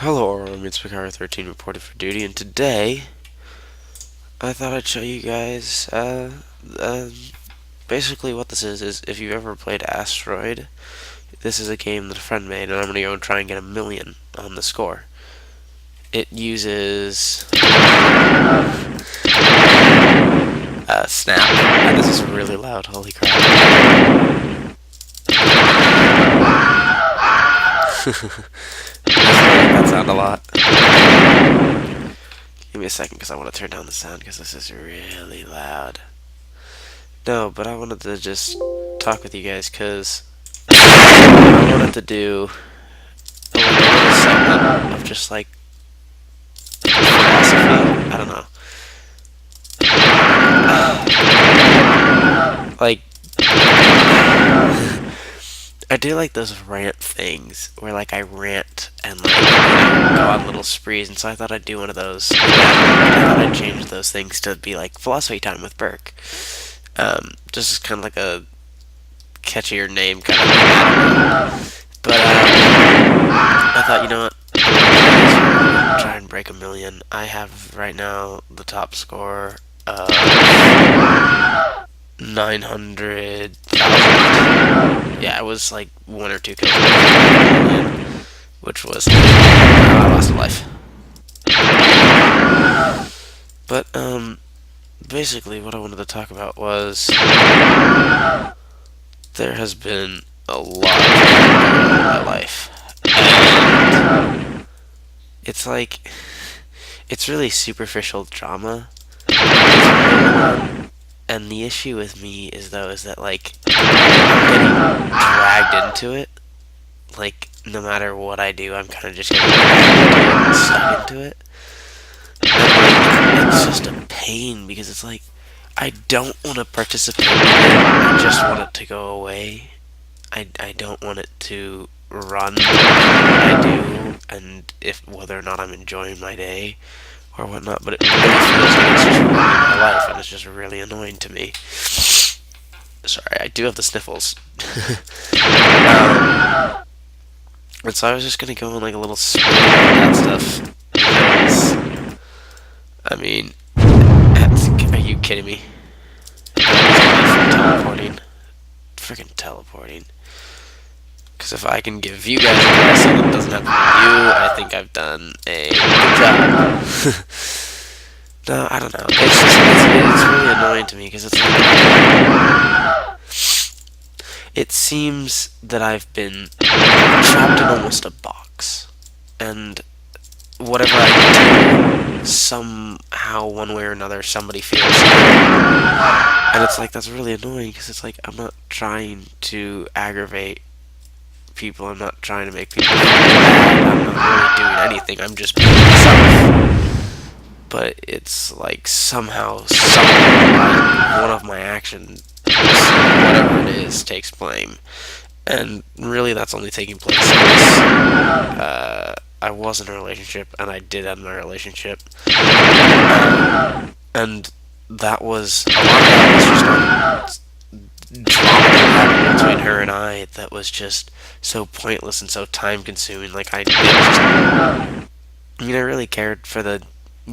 Hello, Aurora, it's Picaro 13 reported for duty, and today I thought I'd show you guys uh, basically what this is if you've ever played Asteroid. This is a game that a friend made, and I'm going to go and try and get 1,000,000 on the score. It uses Snap, and this is really loud, holy crap. That sound a lot. Give me a second because I want to turn down the sound because this is really loud. No, but I wanted to just talk with you guys because I wanted to do a little segment of just like philosophy. I don't know. Like, I do like those rant things where like I rant and like go on little sprees, and so I thought I'd do one of those. I thought I'd change those things to be like philosophy time with Burke. Just kind of like a catchier name kind of thing. But I thought, you know what? Try and break 1,000,000. I have right now the top score of 900,000. Yeah, it was like 1 or 2 kills, which was I lost a life. But basically, what I wanted to talk about was there has been a lot in my life, and it's like it's really superficial drama. And the issue with me is that like I'm getting dragged into it. Like no matter what I do, I'm kind of just getting dragged into it and stuck into it. And like it's just a pain because it's like I don't want to participate in it. I just want it to go away. I don't want it to run what I do, and if whether or not I'm enjoying my day or whatnot, but it really feels like it's just ruining my life, and it's just really annoying to me. Sorry, I do have the sniffles. And so I was just gonna go on like a little spree on that stuff, because, I mean, are you kidding me? Teleporting. Freaking teleporting. Because if I can give you guys a lesson that doesn't have to be you, I think I've done a good job. No, I don't know. It's really annoying to me because it's like it seems that I've been trapped in almost a box, and whatever I do, somehow, one way or another, somebody feels it. And it's like that's really annoying because it's like I'm not trying to aggravate people. I'm not trying to make people feel bad. I'm not really doing anything. I'm just being myself. But it's like somehow, one of my actions, whatever it is, takes blame. And really, that's only taking place because I was in a relationship, and I did end my relationship. And that was, a lot of that was just drama that happened between her and I that was just so pointless and so time consuming. Like I really cared for the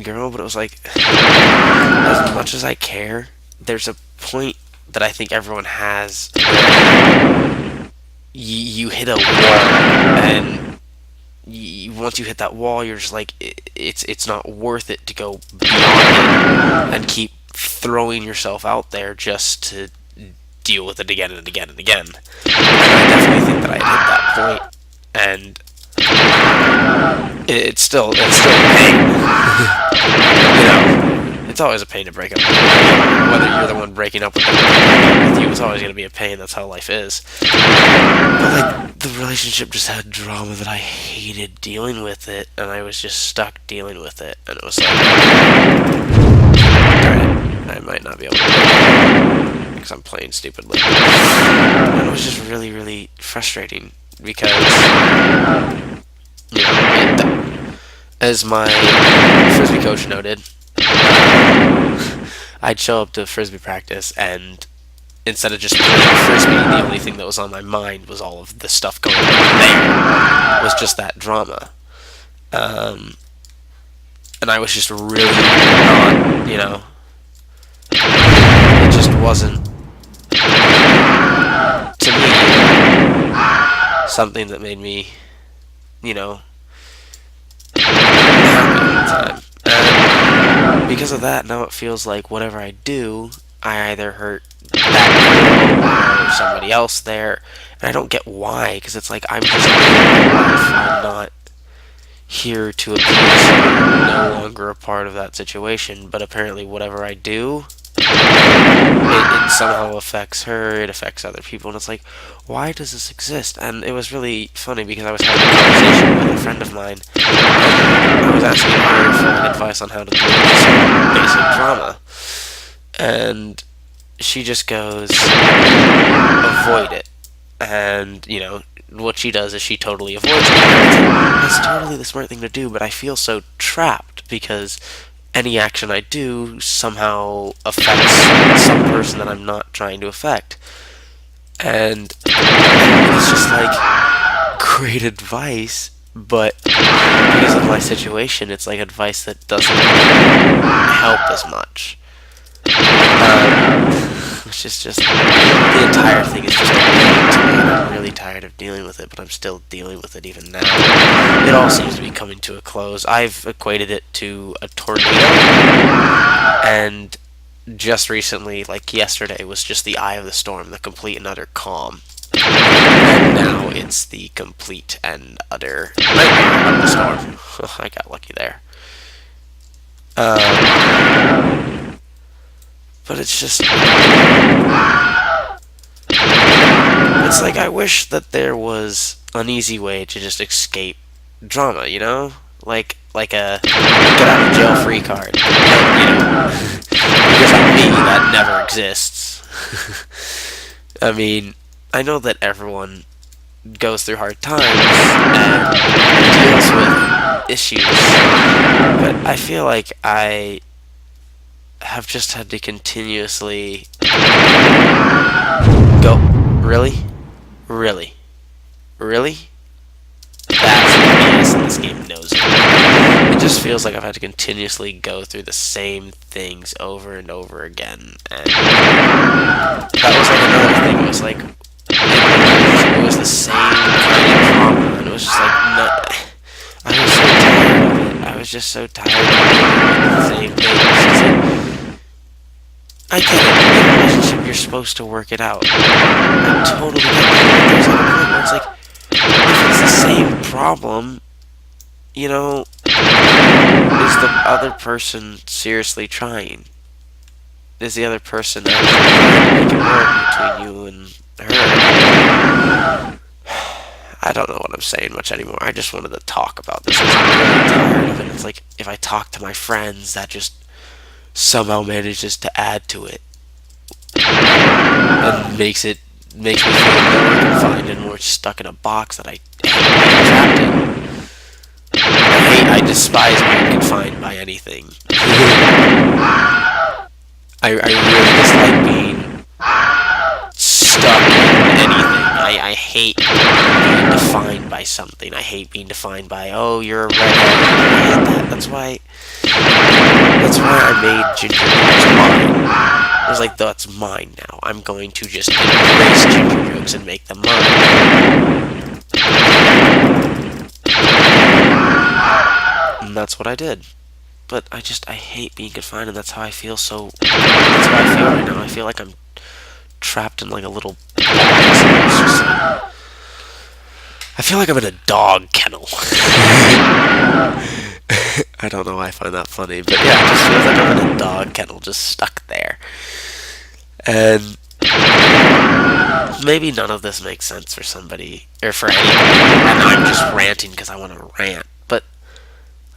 girl, but it was like, as much as I care, there's a point that I think everyone has where you hit a wall, and once you hit that wall, you're just like, it's not worth it to go beyond it and keep throwing yourself out there just to deal with it again and again and again. And I definitely think that I hit that point, and it's still a pain. It's always a pain to break up. Whether you're the one breaking up with them or with you, it's always going to be a pain. That's how life is. But like the relationship just had drama that I hated dealing with it, and I was just stuck dealing with it, and it was like, darn it, I might not be able to because I'm playing stupidly. And it was just really, really frustrating because, as my frisbee coach noted, I'd show up to frisbee practice, and instead of just playing frisbee, the only thing that was on my mind was all of the stuff going on there. It was just that drama. Um, and I was just really not, it just wasn't, to me, something that made me, you know, happy all the time. And because of that, now it feels like whatever I do, I either hurt that girl or somebody else there, and I don't get why, because it's like I'm just living my life. I'm not here to abuse her, no longer a part of that situation, but apparently whatever I do, it somehow affects her, it affects other people, and it's like, why does this exist? And it was really funny because I was having a conversation with a friend of mine, and I was asking her for advice on how to deal with some basic drama, and she just goes, avoid it. And, what she does is she totally avoids it. It's totally the smart thing to do, but I feel so trapped because any action I do somehow affects some person that I'm not trying to affect. And it's just like great advice, but because of my situation, it's like advice that doesn't help as much. Which is just, the entire thing is just annoying to me, and I'm really tired of dealing with it, but I'm still dealing with it even now. It all seems to be coming to a close. I've equated it to a tornado, and just recently, like yesterday, was just the eye of the storm, the complete and utter calm. And now it's the complete and utter nightmare of the storm. I got lucky there. But it's just, it's like I wish that there was an easy way to just escape drama, like a get out of jail free card. Because on me that never exists. I mean, I know that everyone goes through hard times and deals with issues, but I feel like I have just had to continuously go, really? Really? Really? That's the BS, and this game knows it. It just feels like I've had to continuously go through the same things over and over again, and that was like another thing. It was like, it was the same kind of drama, and it was just like, no, I was so tired of it. I was just so tired of the same thing. It's like, I get it. In a relationship, you're supposed to work it out. I totally get it. There's a point where it's like, if it's the same problem, is the other person seriously trying? Is the other person actually trying to make it work between you and her? I don't know what I'm saying much anymore. I just wanted to talk about this. I'm really tired of it. It's like, if I talk to my friends, that just somehow manages to add to it and makes me feel more confined and more stuck in a box that I hate being trapped in. I despise being confined by anything. I really dislike being stuck in anything. I hate being defined by something. I hate being defined by, oh, you're a redhead. I hate that. That's why I made Ginger Jokes mine. I was like, that's mine now. I'm going to just embrace Ginger Jokes and make them mine. And that's what I did. But I hate being confined, and that's how I feel that's how I feel right now. I feel like I'm trapped in like a little box. It's just like, I feel like I'm in a dog kennel. I don't know why I find that funny, but yeah, it just feels like I'm in a dog kennel, just stuck there. And maybe none of this makes sense for somebody, or for anybody, and I'm just ranting because I want to rant, but,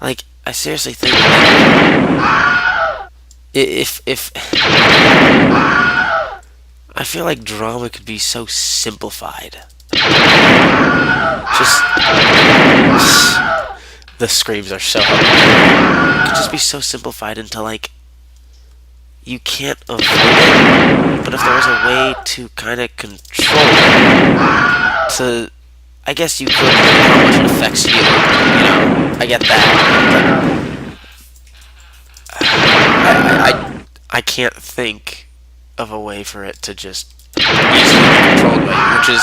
like, I seriously think that if I feel like drama could be so simplified. Just the screams are so it could just be so simplified into, like, you can't avoid it, but if there was a way to kind of control it, to I guess you could look at how much it affects you. I get that. But I can't think of a way for it to just easily be controlled by you, which is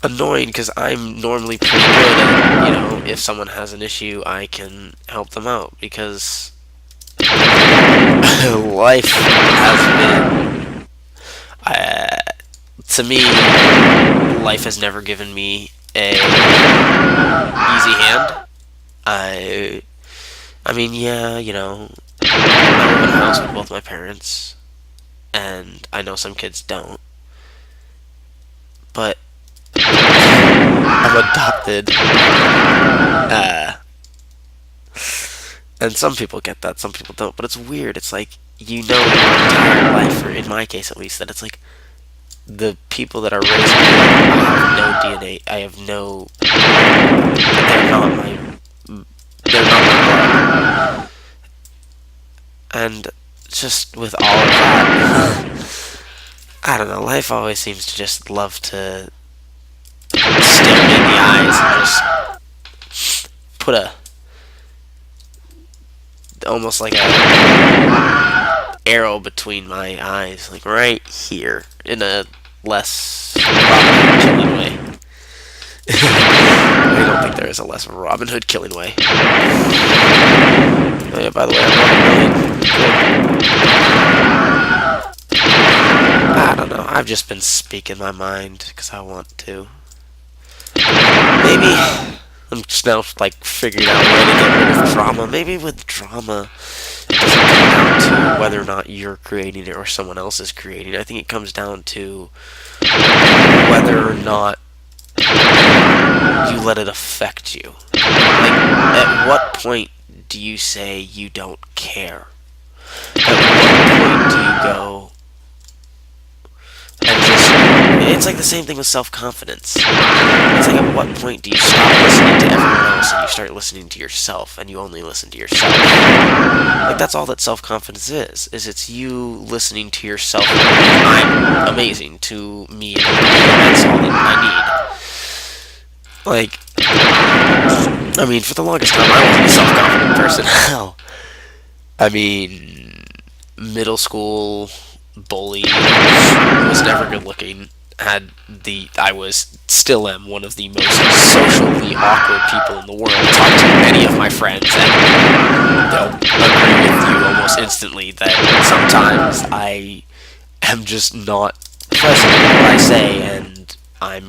annoying because I'm normally pretty good at, if someone has an issue, I can help them out because life has been, to me, life has never given me a easy hand. I mean, yeah, I live in a house with both my parents, and I know some kids don't, but I'm adopted. And some people get that, some people don't. But it's weird. It's like your entire life, or in my case at least, that it's like the people that are raising me, I have no DNA. I have no. They're not my. They're not my blood. And just with all of that, I don't know. Life always seems to just love to stare me in the eyes and just put a almost like a arrow between my eyes, like right here, in a less Robin Hood killing way. I don't think there is a less Robin Hood killing way. Oh yeah, by the way, I'm 1 million. I don't know. I've just been speaking my mind because I want to. Maybe I'm just now like figuring out a way to get rid of drama. Maybe with drama, it doesn't come down to whether or not you're creating it or someone else is creating it. I think it comes down to whether or not you let it affect you. Like, at what point do you say you don't care? At what point do you go and just... It's like the same thing with self-confidence. It's like, at what point do you stop listening to everyone else and you start listening to yourself, and you only listen to yourself? Like, that's all that self-confidence is it's you listening to yourself. I'm amazing to me, and that's all that I need. Like, I mean, for the longest time, I wasn't a self-confident person. Hell, I mean, middle school bully, was never good looking. I still am one of the most socially awkward people in the world. Talk to many of my friends, and they'll agree with you almost instantly that sometimes I am just not present in what I say, and I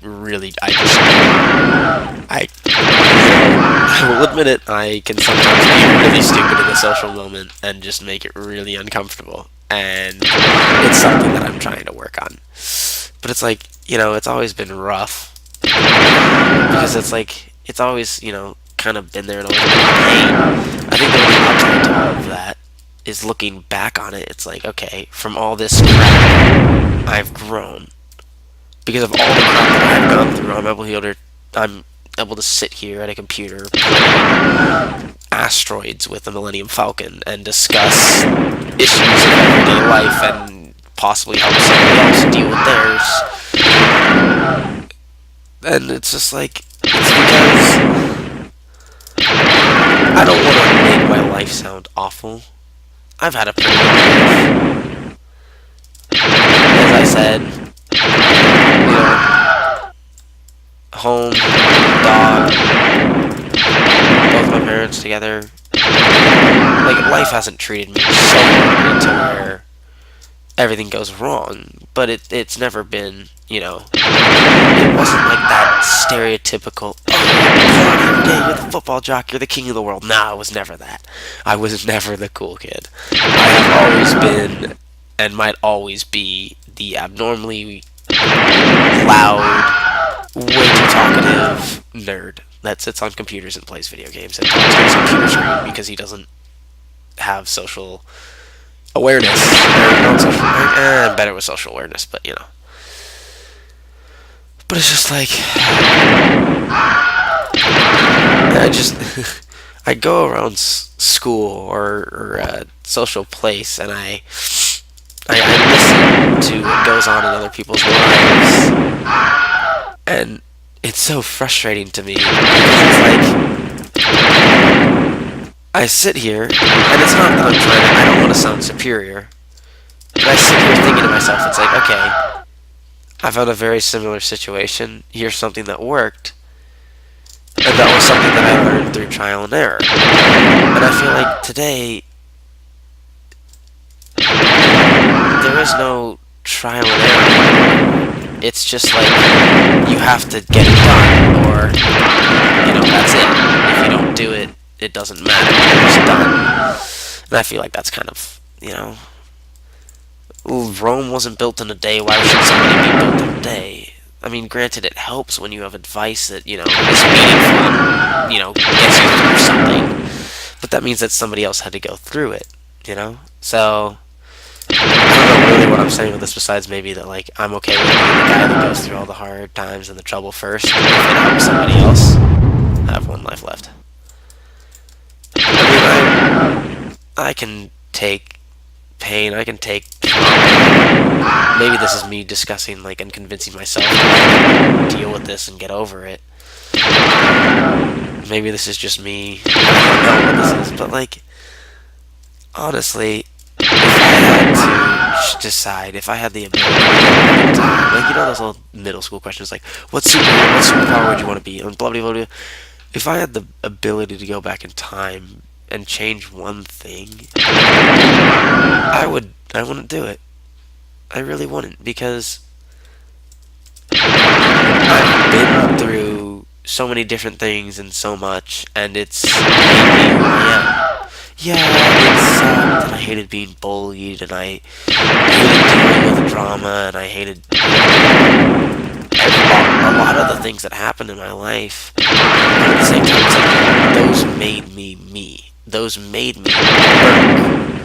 will admit it, I can sometimes be really stupid in a social moment and just make it really uncomfortable. And it's something that I'm trying to work on. But it's like, it's always been rough. Because it's like, it's always, kind of been there and always been pain. I think the only upside to all of that is looking back on it. It's like, okay, from all this crap, I've grown. Because of all the crap that I've gone through, I'm able to sit here at a computer, play asteroids with the Millennium Falcon, and discuss issues of everyday life and possibly help somebody else deal with theirs. And it's just like, it's because I don't want to make my life sound awful. I've had a pretty good life. As I said, home, dog, both my parents together. Like, life hasn't treated me so hard to where everything goes wrong, but it's never been, it wasn't like that stereotypical, oh, every day you're the football jock, you're the king of the world. Nah, it was never that. I was never the cool kid. I have always been, and might always be, the abnormally loud, way too talkative nerd that sits on computers and plays video games and talks to his computer screen because he doesn't have social awareness. Or not social, I'm better with social awareness, but But it's just like, I go around school or a social place, and I listen to what goes on in other people's lives, and it's so frustrating to me. It's like I sit here, and it's not that I don't want to sound superior, but I sit here thinking to myself, it's like, okay, I've had a very similar situation. Here's something that worked, and that was something that I learned through trial and error. And I feel like today, there is no trial and error. It's just like, you have to get it done, or, that's it. If you don't do it, it doesn't matter. It's done. And I feel like that's kind of, Rome wasn't built in a day. Why should somebody be built in a day? I mean, granted, it helps when you have advice that, is meaningful, gets you through something. But that means that somebody else had to go through it, So, I don't know really what I'm saying with this besides maybe that, like, I'm okay with being the guy that goes through all the hard times and the trouble first. If it helps somebody else, I have one life left. I mean, I can take pain, I can take trauma. Maybe this is me discussing, like, and convincing myself to deal with this and get over it. Maybe this is just me. I don't know what this is, but, like, honestly, if I had to decide, if I had the ability to, like, those little middle school questions, like, what superpower would you want to be? And blah, blah, blah, blah. If I had the ability to go back in time and change one thing, I wouldn't do it. I really wouldn't, because I've been through so many different things and so much, and it's made me who I am. Yeah, it sucked, and I hated being bullied, and I hated dealing with drama, and I hated a lot of the things that happened in my life. But at the same time, it's like, those made me me. Those made me work.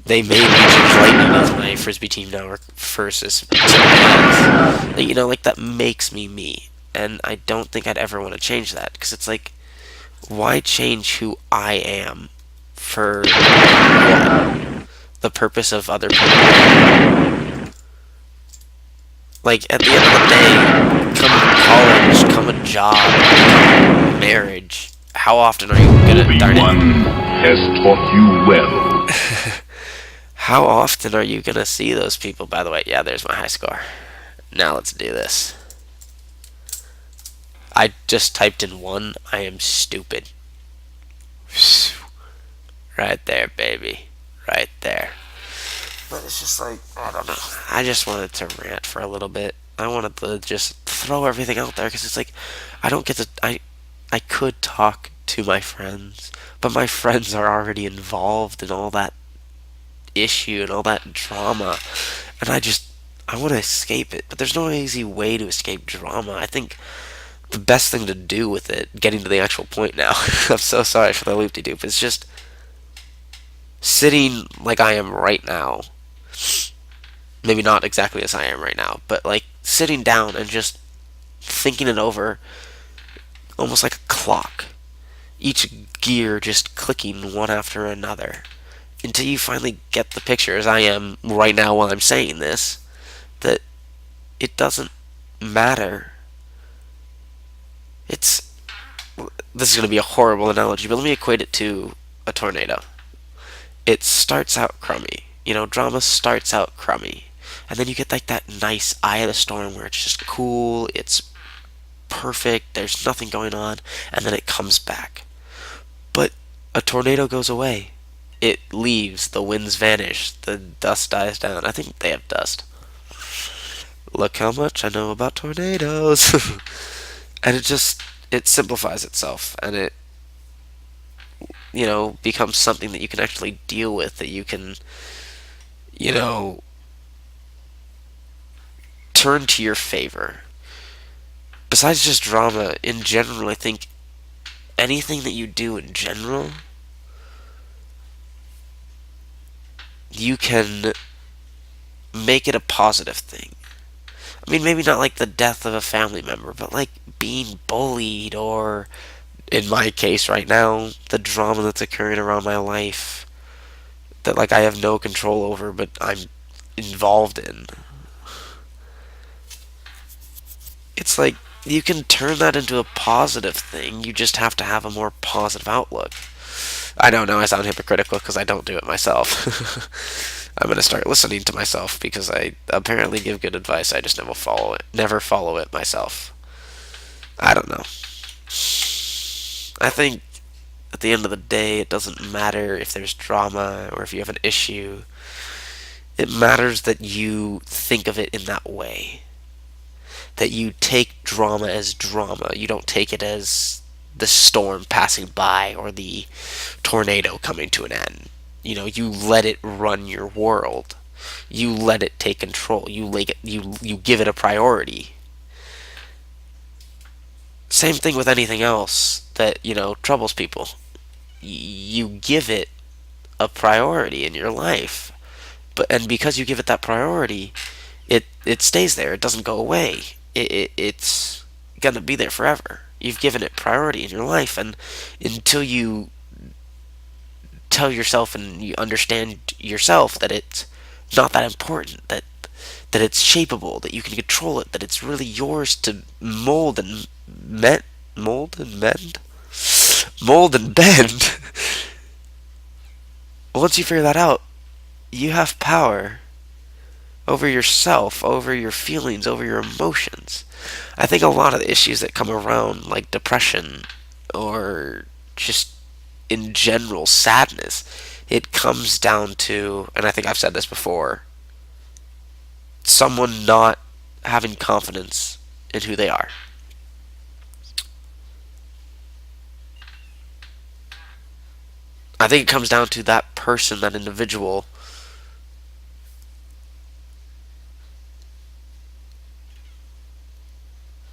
They made me choose Lightning as my Frisbee team now versus somebody else. Like, that makes me me. And I don't think I'd ever want to change that, because it's like, why change who I am for what? The purpose of other people? Like, at the end of the day, come college, come a job, come marriage, how often are you gonna darn it? Obi-Wan has taught you well. How often are you gonna see those people? By the way, yeah, there's my high score. Now let's do this. I just typed in 1. I am stupid. Right there, baby. Right there. But it's just like, I don't know. I just wanted to rant for a little bit. I wanted to just throw everything out there, because it's like, I don't get to... I could talk to my friends, but my friends are already involved in all that issue and all that drama, and I want to escape it, but there's no easy way to escape drama. I think the best thing to do with it, getting to the actual point now, I'm so sorry for the loop-de-doop, it's just sitting like I am right now, maybe not exactly as I am right now, but like sitting down and just thinking it over, almost like a clock, each gear just clicking one after another, until you finally get the picture, as I am right now while I'm saying this, that it doesn't matter. This is going to be a horrible analogy, but let me equate it to a tornado. It starts out crummy. Drama starts out crummy. And then you get like that nice eye of the storm where it's just cool, it's perfect, there's nothing going on, and then it comes back. But a tornado goes away. It leaves, the winds vanish, the dust dies down. I think they have dust. Look how much I know about tornadoes. And it simplifies itself, and it, becomes something that you can actually deal with, that you can, turn to your favor. Besides just drama, in general, I think anything that you do in general, you can make it a positive thing. I mean, maybe not like the death of a family member, but like being bullied, or in my case right now, the drama that's occurring around my life that like I have no control over, but I'm involved in. It's like, you can turn that into a positive thing. You just have to have a more positive outlook. I don't know, I sound hypocritical because I don't do it myself. I'm gonna start listening to myself because I apparently give good advice. I just never follow it myself. I don't know. I think at the end of the day, it doesn't matter if there's drama or if you have an issue. It matters that you think of it in that way. That you take drama as drama. You don't take it as the storm passing by or the tornado coming to an end. You know, you let it run your world. You let it take control. You give it a priority. Same thing with anything else that, troubles people. You give it a priority in your life. And because you give it that priority, it stays there. It doesn't go away. It's gonna be there forever. You've given it priority in your life, and until you tell yourself and you understand yourself that it's not that important, that it's shapeable, that you can control it, that it's really yours to mold and mend, mold and bend. Once you figure that out, you have power over yourself, over your feelings, over your emotions. I think a lot of the issues that come around, like depression or just in general sadness, it comes down to, and I think I've said this before, someone not having confidence in who they are. I think it comes down to that person, that individual,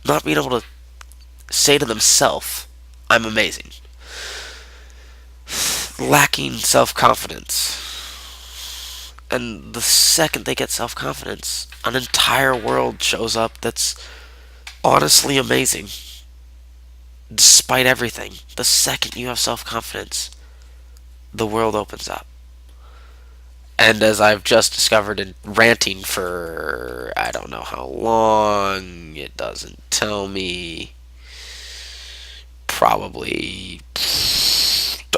not being able to say to themselves, I'm amazing. Lacking self confidence. And the second they get self confidence, an entire world shows up that's honestly amazing. Despite everything, the second you have self confidence, the world opens up. And as I've just discovered in ranting for I don't know how long, it doesn't tell me. Probably.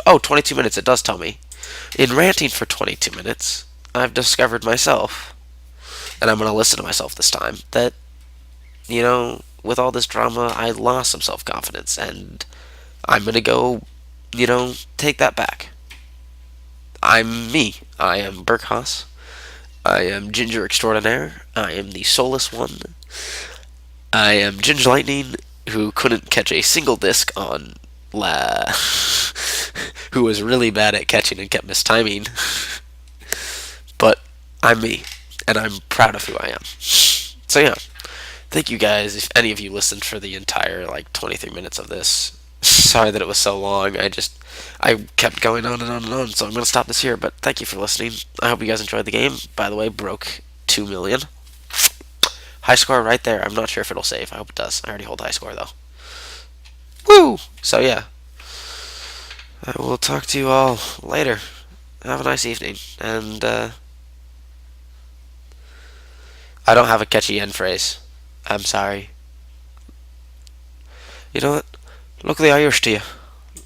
Oh, 22 minutes, it does tell me. In ranting for 22 minutes, I've discovered myself, and I'm going to listen to myself this time, that, with all this drama, I lost some self confidence, and I'm going to go, take that back. I'm me. I am Burkhoss. I am Ginger Extraordinaire. I am the soulless one. I am Ginger Lightning, who couldn't catch a single disc on who was really bad at catching and kept mistiming. But I'm me, and I'm proud of who I am. So yeah, thank you guys, if any of you listened for the entire 23 minutes of this. Sorry that it was so long. I kept going on and on and on, so I'm going to stop this here, but thank you for listening. I hope you guys enjoyed the game. By the way, broke 2 million. High score right there. I'm not sure if it'll save. I hope it does. I already hold high score, though. Woo! So yeah, I will talk to you all later. Have a nice evening, and I don't have a catchy end phrase. I'm sorry. You know what? Look the Irish to you.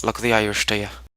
Look the Irish to you.